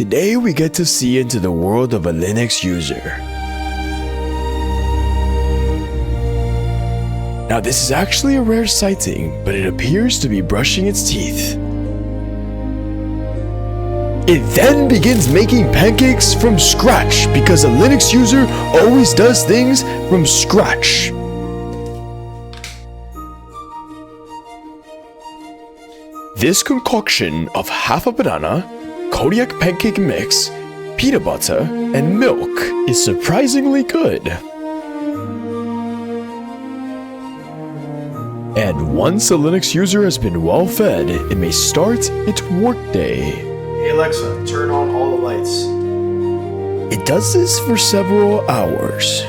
Today we get to see into the world of a Linux user. Now this is actually a rare sighting, but it appears to be brushing its teeth. It then begins making pancakes from scratch because a Linux user always does things from scratch. This concoction of half a banana, Kodiak pancake mix, peanut butter, and milk is surprisingly good. And once a Linux user has been well fed, it may start its workday. Hey Alexa, turn on all the lights. It does this for several hours.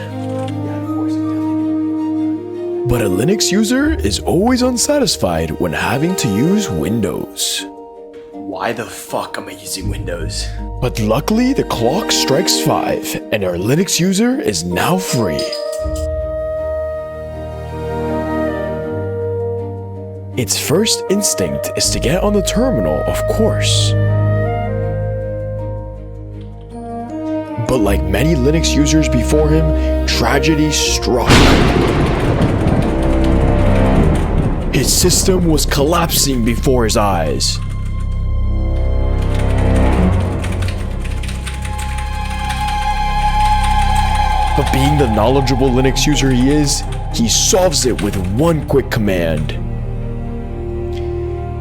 But a Linux user is always unsatisfied when having to use Windows. Why the fuck am I using Windows? But luckily the clock strikes 5 and our Linux user is now free. Its first instinct is to get on the terminal, of course. But like many Linux users before him, tragedy struck. His system was collapsing before his eyes. But being the knowledgeable Linux user he is, he solves it with one quick command.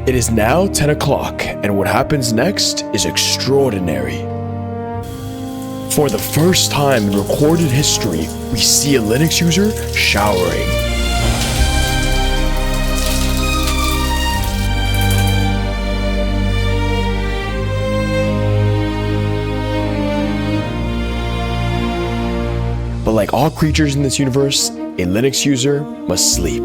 It is now 10 o'clock, and what happens next is extraordinary. For the first time in recorded history, we see a Linux user showering. But like all creatures in this universe, a Linux user must sleep.